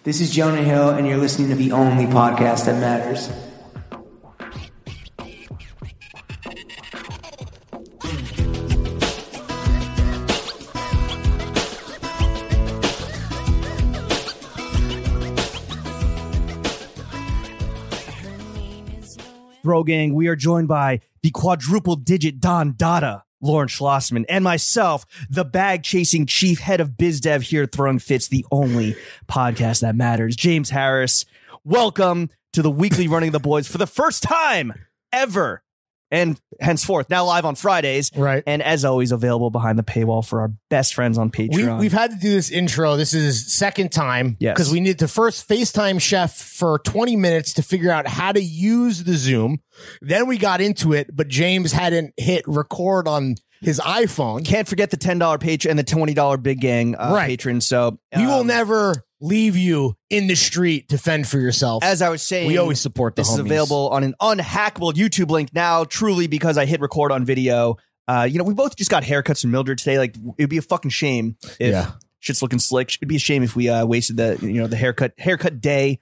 This is Jonah Hill, and you're listening to the only podcast that matters. Throw Gang, we are joined by the quadruple digit Don Dada, Lauren Schlossman, and myself, the bag-chasing chief head of BizDev here at Throwing Fits, the only podcast that matters. James Harris, welcome to the weekly Running the Boys for the first time ever, and henceforth, now live on Fridays. Right. And as always, available behind the paywall for our best friends on Patreon. We've had to do this intro. This is second time. Yes. Because we needed to first FaceTime Chef for 20 minutes to figure out how to use the Zoom. Then we got into it, but James hadn't hit record on his iPhone. Can't forget the $10 patron and the $20 Big Gang patron. So we will never leave you in the street to fend for yourself. As I was saying, we always support the This homies. is available on an unhackable YouTube link now, truly, because I hit record on video. We both just got haircuts from Mildred today. Like, it'd be a fucking shame if shit's looking slick. It'd be a shame if we wasted the haircut day.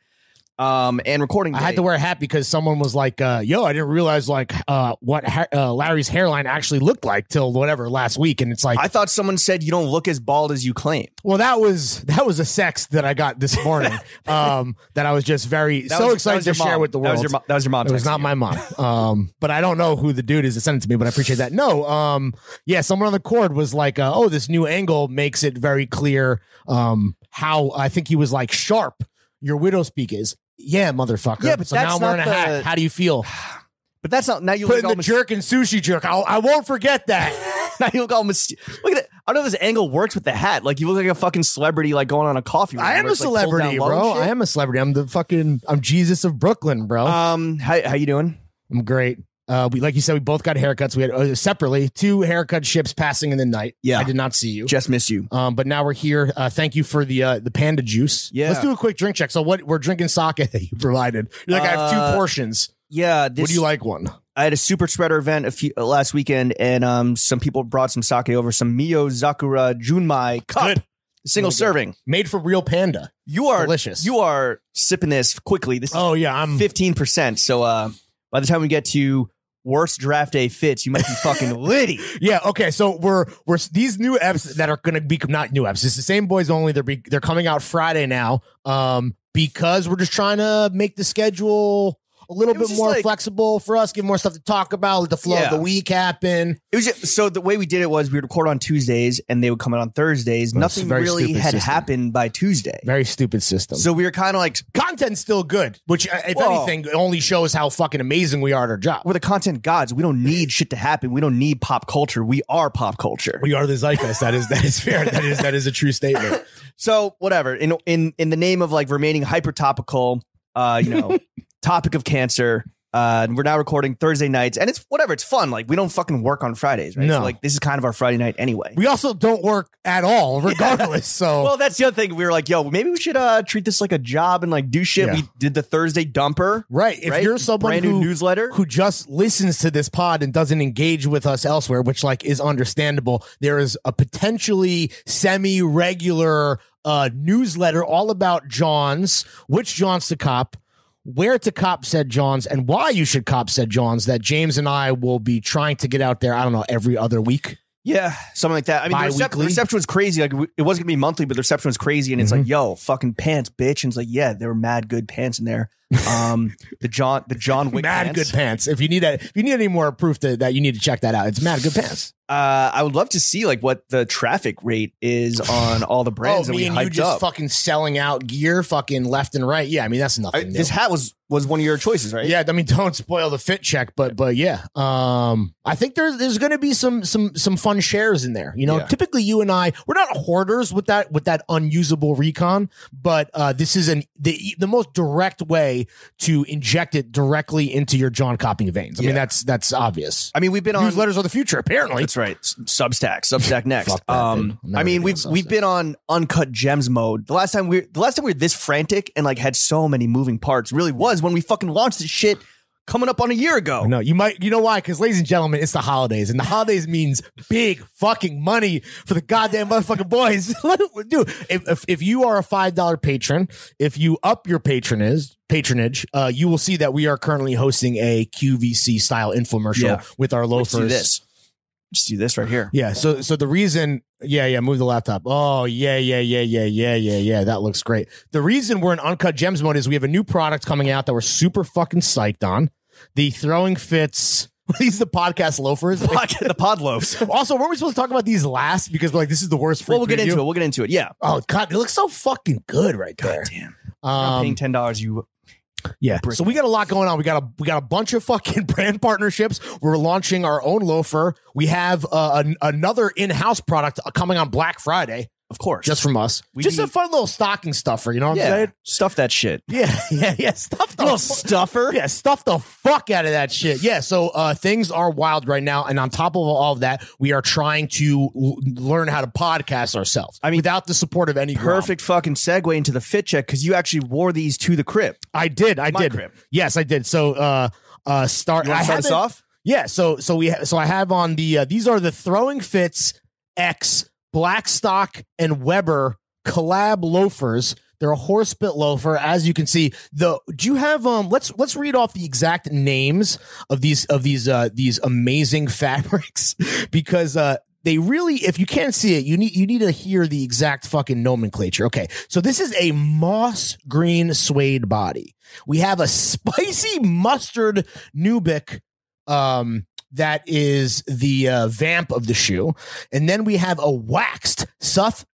And recording day. I had to wear a hat because someone was like, yo, I didn't realize what Larry's hairline actually looked like till last week. And it's like, I thought someone said you don't look as bald as you claim. Well, that was a sext that I got this morning. That I was just excited to share with the world. That was your mom. It was not my mom. But I don't know who the dude is that sent it to me, but I appreciate that. No. Someone on the cord was like, this new angle makes it very clear how I think he was like, sharp your widow speak is. Yeah, motherfucker. Yeah, but so now I'm wearing a hat. How do you feel? But that's not now. You put look in the jerk and sushi jerk. I won't forget that. Now you look all look at it. I don't know if this angle works with the hat. Like you look like a fucking celebrity, like going on a coffee. I am a celebrity, bro. I am a celebrity. I'm Jesus of Brooklyn, bro. How you doing? I'm great. Like you said, we both got haircuts. We had separately 2 haircut ships passing in the night. Yeah, I did not see you. Just miss you. But now we're here. Thank you for the panda juice. Yeah, let's do a quick drink check. So what we're drinking sake that you provided. You're like, I have 2 portions. Yeah. Would you like one? I had a super spreader event last weekend, and some people brought some sake over. Some Miyozakura Junmai cup. Good. Single serving. Made from real panda. You are delicious. You are sipping this quickly. This is I'm 15%. So by the time we get to worst draft day fits, you might be fucking litty. Yeah. Okay. So we're these new eps that are going to be not new eps. It's the same boys only. They're coming out Friday now. Because we're just trying to make the schedule a little bit more flexible for us, give more stuff to talk about, let the flow of the week happen. It was just, so the way we did it was we would record on Tuesdays and they would come out on Thursdays. Nothing really had happened by Tuesday. Very stupid system. So we were kind of like, content's still good, which if anything only shows how fucking amazing we are at our job. We're the content gods. We don't need shit to happen. We don't need pop culture. We are pop culture. We are the zeitgeist. That is fair. That is a true statement. So whatever. In the name of like remaining hyper topical, topic of cancer. We're now recording Thursday nights, and it's whatever. It's fun. Like we don't fucking work on Fridays, right? No. So like this is kind of our Friday night anyway. We also don't work at all, regardless. So well, that's the other thing. We were like, yo, maybe we should treat this like a job and like do shit. Yeah. We did the Thursday dumper, right? If you're someone brand new newsletter who just listens to this pod and doesn't engage with us elsewhere, which like is understandable, there is a potentially semi-regular newsletter all about Johns, which Johns to cop, where to cop said Johns, and why you should cop said Johns, that James and I will be trying to get out there, I don't know, every other week. Yeah, something like that. I mean, the reception was crazy. Like, it wasn't going to be monthly, but the reception was crazy. And it's like, yo, fucking pants, bitch. And it's like, yeah, there were mad good pants in there. The John Wick mad pants. Good pants. If you need any more proof that you need to check that out, it's mad good pants. I would love to see like what the traffic rate is on all the brands that we hyped up. You just fucking selling out gear fucking left and right. Yeah, I mean that's nothing. This hat was one of your choices, right? Yeah, I mean don't spoil the fit check, but yeah. I think there's going to be some fun shares in there. You know, typically you and I, we're not hoarders with that unusable recon, but this is the most direct way to inject it directly into your John copying veins. I mean that's obvious. I mean we've been on newsletters are the future apparently. That's right. Substack next. I mean we've been on uncut gems mode. The last time we were this frantic and like had so many moving parts really was when we fucking launched this shit coming up on a year ago. No, you know why? Because, ladies and gentlemen, it's the holidays, and the holidays means big fucking money for the goddamn motherfucking boys. Dude, if you are a $5 patron, if you up your patronage, you will see that we are currently hosting a QVC style infomercial with our loafers. Let's do this. Just do this right here. Yeah. So the reason, move the laptop. Oh, yeah. That looks great. The reason we're in Uncut Gems mode is we have a new product coming out that we're super fucking psyched on. The Throwing Fits. These are the podcast loafers. The pod loafs. Also, weren't we supposed to talk about these last? Because we're like, this is the worst free We'll get into it. We'll get into it. Yeah. Oh, God. It looks so fucking good right there. Damn. I'm paying $10. You. Yeah. So we got a lot going on. We got a bunch of fucking brand partnerships. We're launching our own loafer. We have another in-house product coming on Black Friday. Of course. Just from us. Just a fun little stocking stuffer, you know what I'm saying? Stuff that shit. Yeah. Stuff the little stuffer. Yeah, stuff the fuck out of that shit. Yeah, so things are wild right now. And on top of all of that, we are trying to learn how to podcast ourselves. I mean, without the support of any perfect fucking segue into the fit check, because you actually wore these to the crib. I did. Crib. Yes, I did. So start. You want to start us off? Yeah. So I have on the these are the Throwing Fits X Blackstock and Weber collab loafers. They're a horse bit loafer, as you can see. Do you have let's read off the exact names of these amazing fabrics, because they really, if you can't see it, you need to hear the exact fucking nomenclature. Okay, so this is a moss green suede body. We have a spicy mustard Nubic that is the vamp of the shoe. And then we have a waxed snuff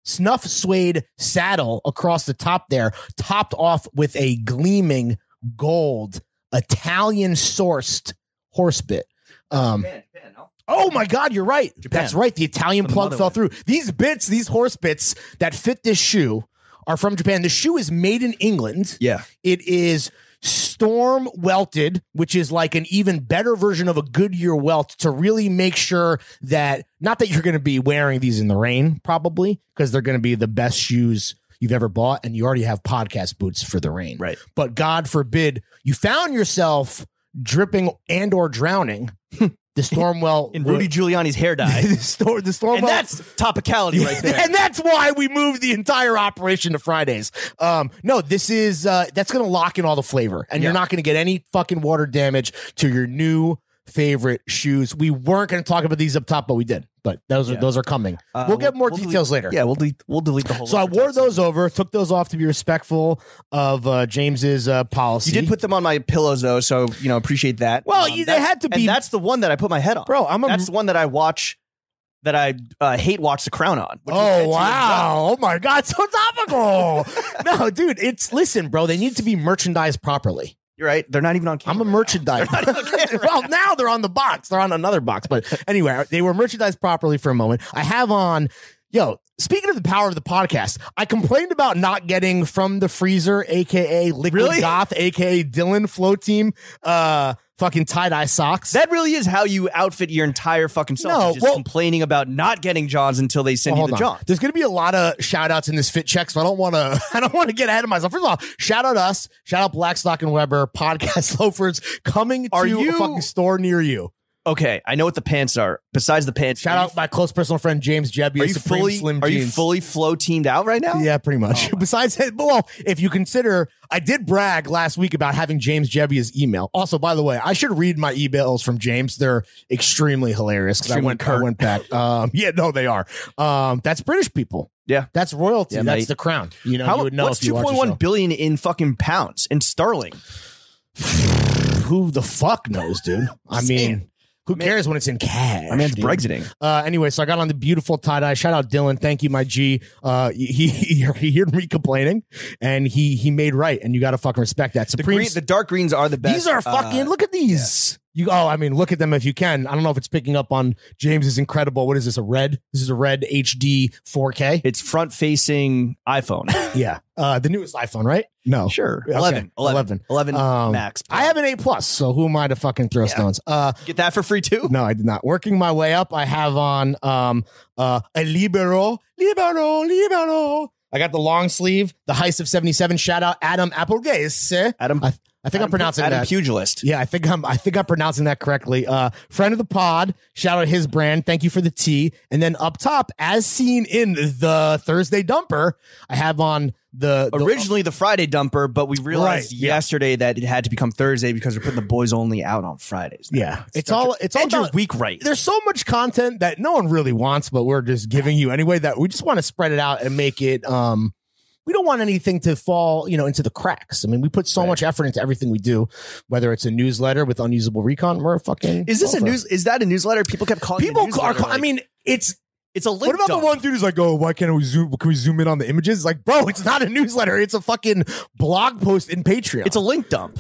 suede saddle across the top there, topped off with a gleaming gold Italian sourced horse bit. Japan, no? Oh my God, you're right. Japan. That's right. The Italian plug fell through. These horse bits that fit this shoe are from Japan. The shoe is made in England. Yeah. It is storm welted, which is like an even better version of a Goodyear welt, to really make sure that, not that you're going to be wearing these in the rain, probably, because they're going to be the best shoes you've ever bought, and you already have podcast boots for the rain. Right. But God forbid you found yourself dripping and or drowning. The Stormwell in Rudy Giuliani's hair dye. the Stormwell, and that's topicality right there. And that's why we moved the entire operation to Fridays. No, this is that's going to lock in all the flavor, and you're not going to get any fucking water damage to your new favorite shoes. We weren't going to talk about these up top, but we did. But those are coming. We'll get more details later. Yeah, we'll delete the whole. So I wore those over, took those off to be respectful of James's policy. You did put them on my pillows though, so appreciate that. Well, they had to be. And that's the one that I put my head on, bro. That's the one that I watch. That I hate watch The Crown on. Oh wow! Oh my God, so topical. No, dude, listen, bro. They need to be merchandised properly. You're right. They're not even on camera. I'm a merchandiser. Well, now they're on the box. They're on another box. But anyway, they were merchandised properly for a moment. I have on, speaking of the power of the podcast, I complained about not getting From the Freezer, a.k.a. Liquid Goth, a.k.a. Dylan Flow Team, fucking tie-dye socks. That really is how you outfit your entire fucking self. Just complaining about not getting Johns until they send you the Johns. There's going to be a lot of shout outs in this fit check, so I don't want to get ahead of myself. First of all, shout out us, shout out Blackstock and Weber podcast loafers coming to a fucking store near you. Okay, I know what the pants are. Besides the pants, shout out my close personal friend James Jebby. Are you fully flow teamed out right now? Yeah, pretty much. Oh. Besides, well, if you consider, I did brag last week about having James Jebby's email. Also, by the way, I should read my emails from James. They're extremely hilarious. I went back. They are. That's British people. Yeah, that's royalty. Yeah, that's the crown. You would know. What's 2.1 billion in fucking pounds in sterling? Who the fuck knows, dude? I mean. Who cares when it's in cash? My man's Brexiting. Anyway, so I got on the beautiful tie-dye. Shout out Dylan. Thank you, my G. He heard me complaining, and he made right, and you got to fucking respect that. The dark greens are the best. These are fucking, look at these. Yeah. Look at them if you can. I don't know if it's picking up on James's incredible. What is this? This is a red HD 4K. It's front-facing iPhone. Yeah. The newest iPhone, right? No. Sure. Okay. 11 Max. I have an 8 so who am I to fucking throw stones? Get that for free too? No, I did not. Working my way up, I have on a Libero. I got the long sleeve, the Heist of 77. Shout out Adam Applegate. Adam. I think I'm pronouncing Adam that. Pugilist. Yeah, I think I'm pronouncing that correctly. Friend of the pod, shout out his brand. Thank you for the tea. And then up top, as seen in the Thursday dumper, I have on originally the Friday dumper, but we realized yesterday that it had to become Thursday because we're putting the boys only out on Fridays. Yeah, it's all about your week right. There's so much content that no one really wants, but we're just giving you anyway. That we just want to spread it out and make it. We don't want anything to fall, into the cracks. I mean, we put so much effort into everything we do, whether it's a newsletter with unusable recon. We're fucking. Is this Is that a newsletter? People kept calling. People are. I mean, it's a link. What about dump. the one dude who's like, oh, why can't we zoom? Can we zoom in on the images? Like, bro, it's not a newsletter. It's a fucking blog post in Patreon. It's a link dump.